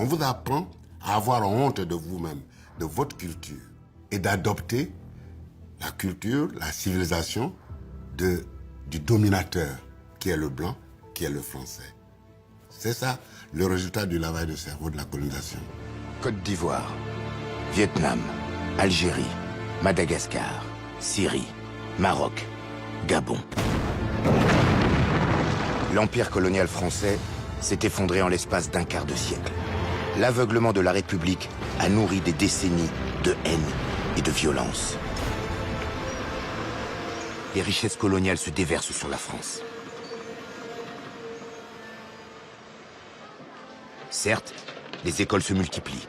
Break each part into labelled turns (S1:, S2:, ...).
S1: On vous apprend à avoir honte de vous-même, de votre culture, et d'adopter la culture, la civilisation du dominateur, qui est le blanc, qui est le français. C'est ça le résultat du lavage de cerveau de la colonisation.
S2: Côte d'Ivoire, Vietnam, Algérie, Madagascar, Syrie, Maroc, Gabon. L'empire colonial français s'est effondré en l'espace d'un quart de siècle. L'aveuglement de la République a nourri des décennies de haine et de violence. Les richesses coloniales se déversent sur la France. Certes, les écoles se multiplient.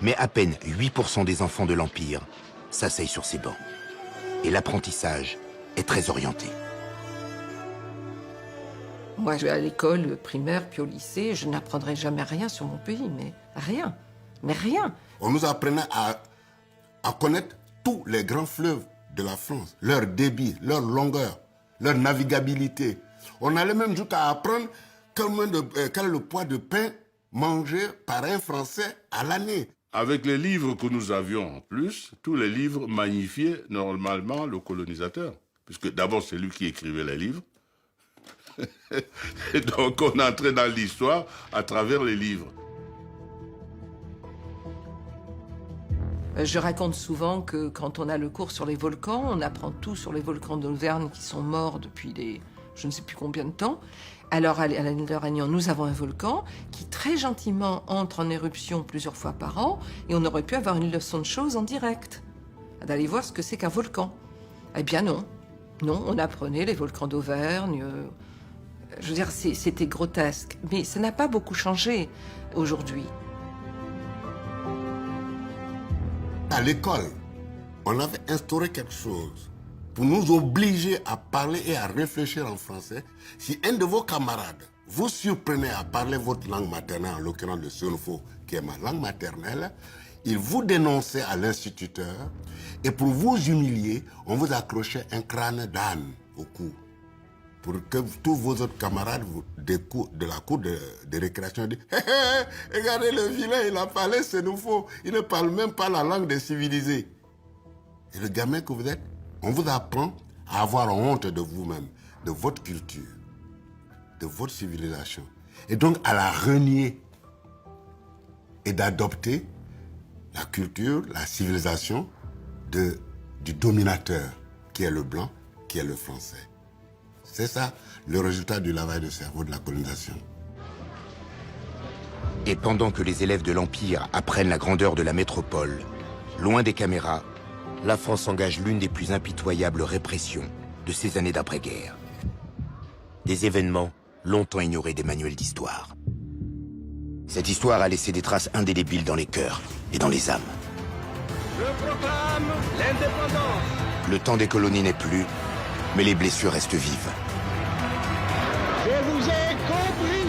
S2: Mais à peine 8% des enfants de l'Empire s'asseyent sur ces bancs. Et l'apprentissage est très orienté.
S3: Moi, je vais à l'école primaire, puis au lycée, je n'apprendrai jamais rien sur mon pays, mais rien. Mais rien.
S1: On nous apprenait à connaître tous les grands fleuves de la France, leur débit, leur longueur, leur navigabilité. On allait même jusqu'à apprendre quel est le poids de pain mangé par un Français à l'année.
S4: Avec les livres que nous avions en plus, tous les livres magnifiaient normalement le colonisateur. Puisque d'abord, c'est lui qui écrivait les livres. Et donc, on entrait dans l'histoire à travers les livres.
S3: Je raconte souvent que quand on a le cours sur les volcans, on apprend tout sur les volcans d'Auvergne qui sont morts depuis je ne sais plus combien de temps. Alors, à l'île de Réunion, nous avons un volcan qui, très gentiment, entre en éruption plusieurs fois par an, et on aurait pu avoir une leçon de choses en direct, d'aller voir ce que c'est qu'un volcan. Eh bien non. Non, on apprenait les volcans d'Auvergne. Je veux dire, c'était grotesque. Mais ça n'a pas beaucoup changé aujourd'hui.
S1: À l'école, on avait instauré quelque chose pour nous obliger à parler et à réfléchir en français. Si un de vos camarades vous surprenait à parler votre langue maternelle, en l'occurrence le Senufo, qui est ma langue maternelle, il vous dénonçait à l'instituteur et pour vous humilier, on vous accrochait un crâne d'âne au cou. Pour que tous vos autres camarades de la cour de récréation disent « Hé, hé, regardez le vilain, il a parlé Senufo, il ne parle même pas la langue des civilisés. » Et le gamin que vous êtes, on vous apprend à avoir honte de vous-même, de votre culture, de votre civilisation. Et donc à la renier et d'adopter la culture, la civilisation du dominateur, qui est le blanc, qui est le français. C'est ça le résultat du lavage de cerveau de la colonisation.
S2: Et pendant que les élèves de l'Empire apprennent la grandeur de la métropole, loin des caméras, la France engage l'une des plus impitoyables répressions de ces années d'après-guerre. Des événements longtemps ignorés des manuels d'histoire. Cette histoire a laissé des traces indélébiles dans les cœurs et dans les âmes.
S5: Je proclame l'indépendance.
S2: Le temps des colonies n'est plus, mais les blessures restent vives.
S5: Je vous ai compris.